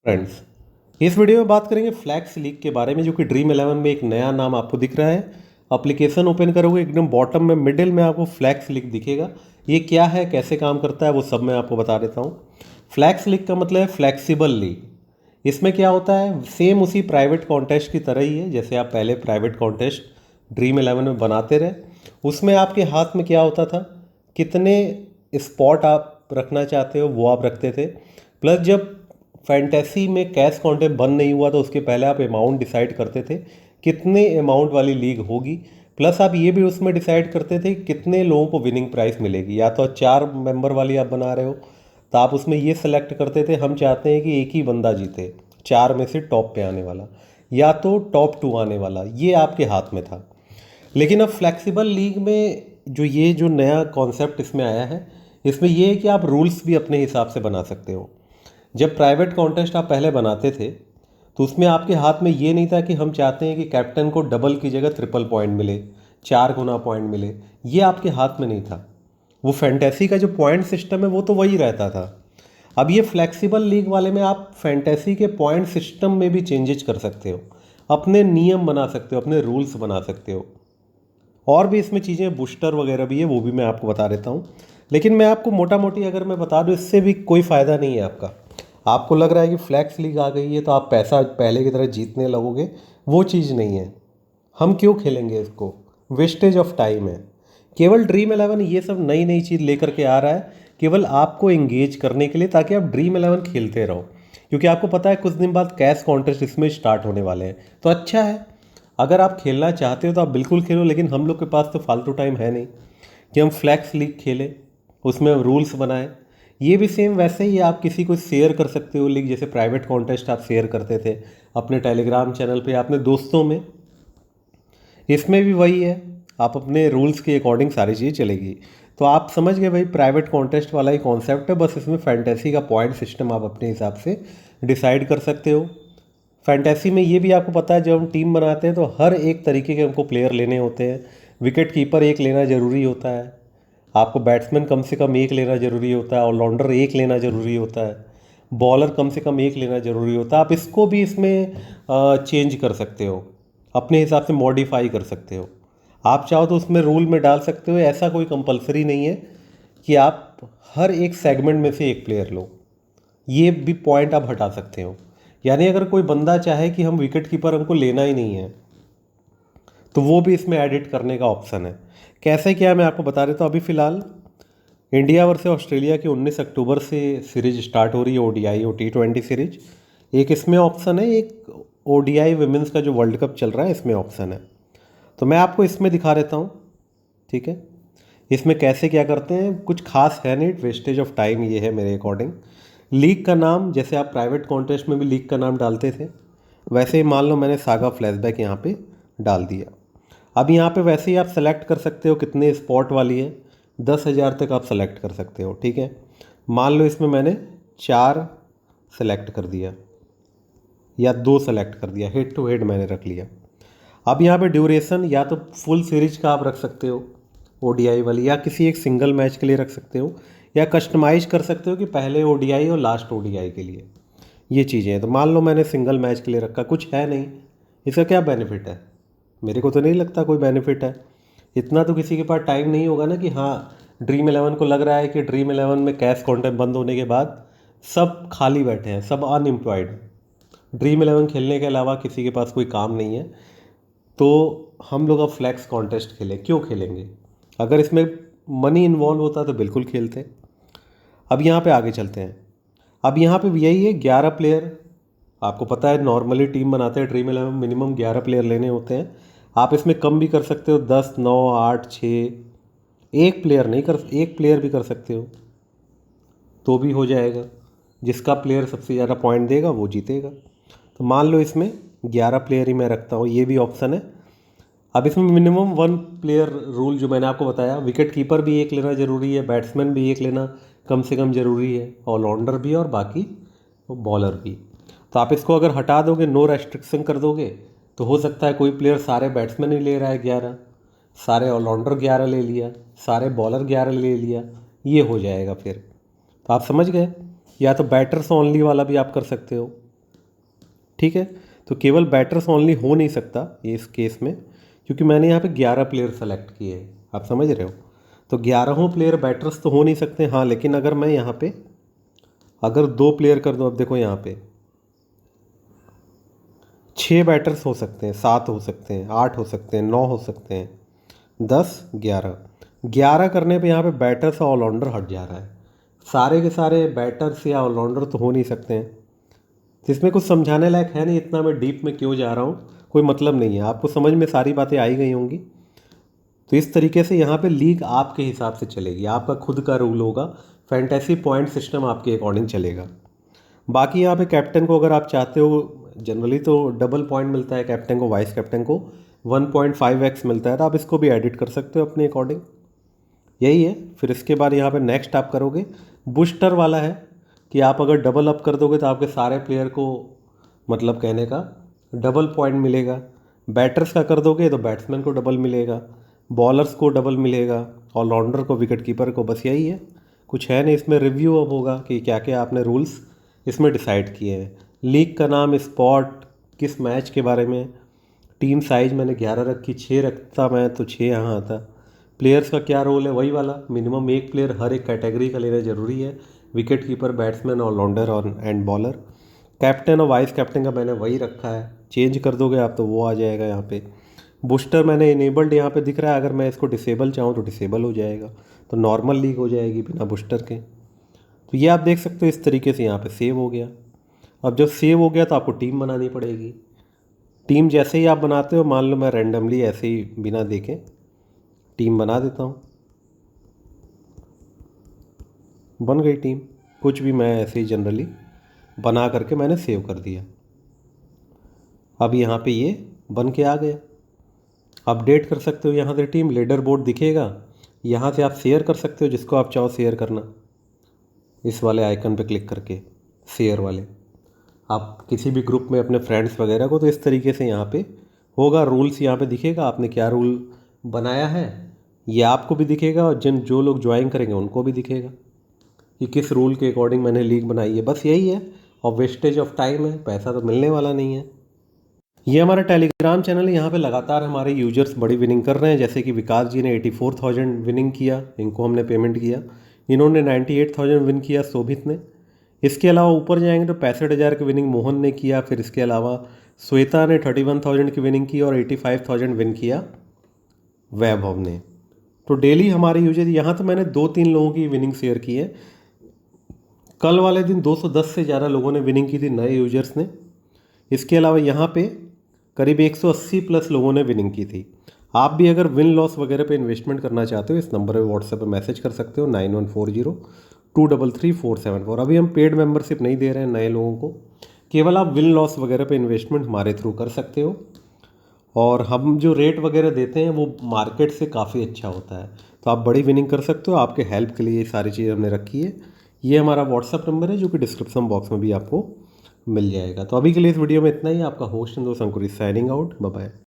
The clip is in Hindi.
फ्रेंड्स, इस वीडियो में बात करेंगे फ्लैक्स लीग के बारे में, जो कि ड्रीम 11 में एक नया नाम आपको दिख रहा है। एप्लीकेशन ओपन करोगे, एकदम बॉटम में मिडिल में आपको फ्लैक्स लीग दिखेगा। ये क्या है, कैसे काम करता है, वो सब मैं आपको बता देता हूँ। फ्लैक्स लीग का मतलब है फ्लैक्सिबल लीग। इसमें क्या होता है, सेम उसी प्राइवेट कॉन्टेस्ट की तरह ही है। जैसे आप पहले प्राइवेट कॉन्टेस्ट ड्रीम 11 में बनाते रहे, उसमें आपके हाथ में क्या होता था, कितने स्पॉट आप रखना चाहते हो वो आप रखते थे। प्लस जब फैंटेसी में कैश काउंटर बंद नहीं हुआ तो उसके पहले आप अमाउंट डिसाइड करते थे कितने अमाउंट वाली लीग होगी। प्लस आप ये भी उसमें डिसाइड करते थे कितने लोगों को विनिंग प्राइस मिलेगी। या तो 4 मेंबर वाली आप बना रहे हो तो आप उसमें ये सेलेक्ट करते थे, हम चाहते हैं कि एक ही बंदा जीते 4 में से टॉप पे आने वाला, या तो टॉप 2 आने वाला, ये आपके हाथ में था। लेकिन अब फ्लेक्सिबल लीग में जो नया कॉन्सेप्ट इसमें आया है, इसमें ये है कि आप रूल्स भी अपने हिसाब से बना सकते हो। जब प्राइवेट कॉन्टेस्ट आप पहले बनाते थे तो उसमें आपके हाथ में ये नहीं था कि हम चाहते हैं कि कैप्टन को डबल की जगह ट्रिपल पॉइंट मिले, 4 गुना पॉइंट मिले। ये आपके हाथ में नहीं था। वो फैंटेसी का जो पॉइंट सिस्टम है वो तो वही रहता था। अब ये फ्लेक्सिबल लीग वाले में आप फैंटेसी के पॉइंट सिस्टम में भी चेंजेस कर सकते हो, अपने नियम बना सकते हो, अपने रूल्स बना सकते हो। और भी इसमें चीज़ें बूस्टर वगैरह भी है, वो भी मैं आपको बता देता हूँ। लेकिन मैं आपको मोटा मोटी अगर मैं बता दूँ, इससे भी कोई फ़ायदा नहीं है आपका। आपको लग रहा है कि फ्लैक्स लीग आ गई है तो आप पैसा पहले की तरह जीतने लगोगे, वो चीज़ नहीं है। हम क्यों खेलेंगे इसको, वेस्टेज ऑफ टाइम है। केवल ड्रीम 11 ये सब नई नई चीज़ लेकर के आ रहा है, केवल आपको एंगेज करने के लिए, ताकि आप ड्रीम 11 खेलते रहो। क्योंकि आपको पता है कुछ दिन बाद कैश कॉन्टेस्ट इसमें स्टार्ट होने वाले हैं, तो अच्छा है। अगर आप खेलना चाहते हो तो आप बिल्कुल खेलो, लेकिन हम लोग के पास तो फालतू टाइम है नहीं कि हम फ्लैक्स लीग खेलें, उसमें रूल्स बनाएं। ये भी सेम वैसे ही आप किसी को शेयर कर सकते हो लीग, जैसे प्राइवेट कॉन्टेस्ट आप शेयर करते थे अपने टेलीग्राम चैनल पे, अपने दोस्तों में। इसमें भी वही है, आप अपने रूल्स के अकॉर्डिंग सारी चीज़ चलेगी। तो आप समझ गए भाई, प्राइवेट कॉन्टेस्ट वाला ही कॉन्सेप्ट है, बस इसमें फैंटेसी का पॉइंट सिस्टम आप अपने हिसाब से डिसाइड कर सकते हो। फैंटेसी में ये भी आपको पता है, जब हम टीम बनाते हैं तो हर एक तरीके के हमको प्लेयर लेने होते हैं। विकेट कीपर एक लेना ज़रूरी होता है, आपको बैट्समैन कम से कम एक लेना ज़रूरी होता है, ऑलराउंडर एक लेना ज़रूरी होता है, बॉलर कम से कम एक लेना ज़रूरी होता है। आप इसको भी इसमें चेंज कर सकते हो, अपने हिसाब से मॉडिफाई कर सकते हो। आप चाहो तो उसमें रूल में डाल सकते हो, ऐसा कोई कंपलसरी नहीं है कि आप हर एक सेगमेंट में से एक प्लेयर लो। ये भी पॉइंट आप हटा सकते हो। यानी अगर कोई बंदा चाहे कि हम विकेट कीपर हमको लेना ही नहीं है, तो वो भी इसमें एडिट करने का ऑप्शन है। कैसे क्या है मैं आपको बता देता हूँ। अभी फ़िलहाल इंडिया वर्सेस ऑस्ट्रेलिया की 19 अक्टूबर से सीरीज स्टार्ट हो रही है, ओडीआई और T20 सीरीज। एक इसमें ऑप्शन है, एक ओडीआई विमेंस का जो वर्ल्ड कप चल रहा है इसमें ऑप्शन है। तो मैं आपको इसमें दिखा देता हूँ, ठीक है। इसमें कैसे क्या करते हैं, कुछ खास है नहीं, वेस्टेज ऑफ टाइम ये है मेरे अकॉर्डिंग। लीग का नाम, जैसे आप प्राइवेट कॉन्टेस्ट में भी लीग का नाम डालते थे, वैसे ही मान लो मैंने सागा फ्लैशबैक यहाँ पे डाल दिया। अब यहाँ पे वैसे ही आप सेलेक्ट कर सकते हो कितने स्पॉट वाली है, 10,000 तक आप सेलेक्ट कर सकते हो, ठीक है। मान लो इसमें मैंने 4 सेलेक्ट कर दिया या 2 सेलेक्ट कर दिया, हेड टू हेड मैंने रख लिया। अब यहाँ पे ड्यूरेशन या तो फुल सीरीज का आप रख सकते हो ओडीआई वाली, या किसी एक सिंगल मैच के लिए रख सकते हो, या कस्टमाइज कर सकते हो कि पहले ओडीआई और लास्ट ओडीआई के लिए। ये चीज़ें हैं। तो मान लो मैंने सिंगल मैच के लिए रखा, कुछ है नहीं, इसका क्या बेनिफिट है, मेरे को तो नहीं लगता कोई बेनिफिट है। इतना तो किसी के पास टाइम नहीं होगा ना कि हाँ, ड्रीम 11 को लग रहा है कि ड्रीम 11 में कैश कॉन्टेस्ट बंद होने के बाद सब खाली बैठे हैं, सब अनएम्प्लॉयड, ड्रीम 11 खेलने के अलावा किसी के पास कोई काम नहीं है, तो हम लोग अब फ्लैक्स कॉन्टेस्ट खेलें, क्यों खेलेंगे। अगर इसमें मनी इन्वॉल्व होता तो बिल्कुल खेलते। अब यहाँ पे आगे चलते हैं। अब यहाँ पे यही है, 11 प्लेयर। आपको पता है नॉर्मली टीम बनाते हैं ड्रीम 11 मिनिमम 11 प्लेयर लेने होते हैं। आप इसमें कम भी कर सकते हो, 10, 9, 8, 6। एक प्लेयर भी कर सकते हो तो भी हो जाएगा। जिसका प्लेयर सबसे ज़्यादा पॉइंट देगा वो जीतेगा। तो मान लो इसमें 11 प्लेयर ही मैं रखता हूँ, ये भी ऑप्शन है। अब इसमें मिनिमम 1 प्लेयर रूल जो मैंने आपको बताया, विकेट कीपर भी एक लेना ज़रूरी है, बैट्समैन भी एक लेना कम से कम ज़रूरी है, ऑलराउंडर भी और बाकी बॉलर भी। तो आप इसको अगर हटा दोगे, नो रेस्ट्रिक्शन कर दोगे, तो हो सकता है कोई प्लेयर सारे बैट्समैन ही ले रहा है 11, सारे ऑलराउंडर 11 ले लिया, सारे बॉलर 11 ले लिया, ये हो जाएगा फिर। तो आप समझ गए। या तो बैटर्स ओनली वाला भी आप कर सकते हो, ठीक है। तो केवल बैटर्स ओनली हो नहीं सकता ये इस केस में, क्योंकि मैंने यहाँ पे 11 प्लेयर सेलेक्ट किए हैं, आप समझ रहे हो। तो 11 प्लेयर बैटर्स तो हो नहीं सकते। हाँ, लेकिन अगर मैं यहाँ पे अगर 2 प्लेयर कर दूँ, अब देखो यहाँ पे 6 बैटर्स हो सकते हैं, 7 हो सकते हैं, 8 हो सकते हैं, 9 हो सकते हैं, 10, 11 करने पे यहाँ पे बैटर्स और ऑलराउंडर हट जा रहा है। सारे के सारे बैटर्स या ऑलराउंडर तो हो नहीं सकते हैं। तो इसमें कुछ समझाने लायक है नहीं, इतना मैं डीप में क्यों जा रहा हूँ, कोई मतलब नहीं है। आपको समझ में सारी बातें आई गई होंगी। तो इस तरीके से यहाँ पे लीग आपके हिसाब से चलेगी, आपका खुद का रूल होगा, फैंटेसी पॉइंट सिस्टम आपके अकॉर्डिंग चलेगा। बाकी यहाँ पे कैप्टन को अगर आप चाहते हो, जनरली तो डबल पॉइंट मिलता है कैप्टन को, वाइस कैप्टन को 1.5x मिलता है, तो आप इसको भी एडिट कर सकते हो अपने अकॉर्डिंग। यही है। फिर इसके बाद यहाँ पे नेक्स्ट आप करोगे, बूस्टर वाला है कि आप अगर डबल अप कर दोगे तो आपके सारे प्लेयर को, मतलब कहने का, डबल पॉइंट मिलेगा। बैटर्स का कर दोगे तो बैट्समैन को डबल मिलेगा, बॉलर्स को डबल मिलेगा, ऑलराउंडर को, विकेट कीपर को। बस यही है, कुछ है नहीं इसमें। रिव्यू अब होगा कि क्या क्या आपने रूल्स इसमें डिसाइड किए हैं। लीग का नाम, स्पॉट, किस मैच के बारे में, टीम साइज़ मैंने 11 रखी, 6 रखता मैं तो 6 यहाँ आता। प्लेयर्स का क्या रोल है, वही वाला, मिनिमम एक प्लेयर हर एक कैटेगरी का लेना ज़रूरी है, विकेट कीपर, बैट्समैन, ऑलराउंडर और एंड बॉलर। कैप्टन और वाइस कैप्टन का मैंने वही रखा है, चेंज कर दोगे आप तो वो आ जाएगा यहाँ पे। बूस्टर मैंने इनेबल्ड यहाँ पे दिख रहा है, अगर मैं इसको डिसेबल चाहूँ तो डिसेबल हो जाएगा, तो नॉर्मल लीग हो जाएगी बिना बूस्टर के। तो ये आप देख सकते हो इस तरीके से यहाँ पे सेव हो गया। अब जब सेव हो गया तो आपको टीम बनानी पड़ेगी। टीम जैसे ही आप बनाते हो, मान लो मैं रैंडमली ऐसे ही बिना देखे टीम बना देता हूँ, बन गई टीम। कुछ भी मैं ऐसे ही जनरली बना करके मैंने सेव कर दिया। अब यहाँ पे ये बन के आ गया। अपडेट कर सकते हो, यहाँ से टीम लीडर बोर्ड दिखेगा, यहाँ से आप शेयर कर सकते हो जिसको आप चाहो शेयर करना, इस वाले आइकन पे क्लिक करके शेयर वाले, आप किसी भी ग्रुप में अपने फ्रेंड्स वगैरह को। तो इस तरीके से यहाँ पे होगा, रूल्स यहाँ पे दिखेगा, आपने क्या रूल बनाया है ये आपको भी दिखेगा, और जो लोग ज्वाइन करेंगे उनको भी दिखेगा कि किस रूल के अकॉर्डिंग मैंने लीग बनाई है। बस यही है, और वेस्टेज ऑफ टाइम है, पैसा तो मिलने वाला नहीं है। ये हमारा टेलीग्राम चैनल है, यहाँ पे लगातार हमारे यूजर्स बड़ी विनिंग कर रहे हैं। जैसे कि विकास जी ने 84,000 विनिंग किया, इनको हमने पेमेंट किया। इन्होंने 98,000 विन किया, शोभित ने। इसके अलावा ऊपर जाएंगे तो 65,000 की विनिंग मोहन ने किया। फिर इसके अलावा श्वेता ने 31,000 की विनिंग की, और 85,000 विन किया वैभव ने। तो डेली हमारे यूजर, यहाँ तो मैंने 2-3 लोगों की विनिंग शेयर की है। कल वाले दिन 210 से ज़्यादा लोगों ने विनिंग की थी, नए यूजर्स ने। इसके अलावा यहाँ पे करीब 180 प्लस लोगों ने विनिंग की थी। आप भी अगर विन लॉस वगैरह पे इन्वेस्टमेंट करना चाहते हो, इस नंबर पे व्हाट्सएप पे मैसेज कर सकते हो, 9140-233-474। अभी हम पेड मेंबरशिप नहीं दे रहे हैं नए लोगों को, केवल आप विन लॉस वगैरह पे इन्वेस्टमेंट हमारे थ्रू कर सकते हो। और हम जो रेट वगैरह देते हैं वो मार्केट से काफ़ी अच्छा होता है, तो आप बड़ी विनिंग कर सकते हो। आपके हेल्प के लिए ये सारी चीज़ हमने रखी है। ये हमारा व्हाट्सअप नंबर है जो कि डिस्क्रिप्शन बॉक्स में भी आपको मिल जाएगा। तो अभी के लिए इस वीडियो में इतना ही। आपका होस्ट एंड दोस्त अंकुर साइनिंग आउट, बाय बाय।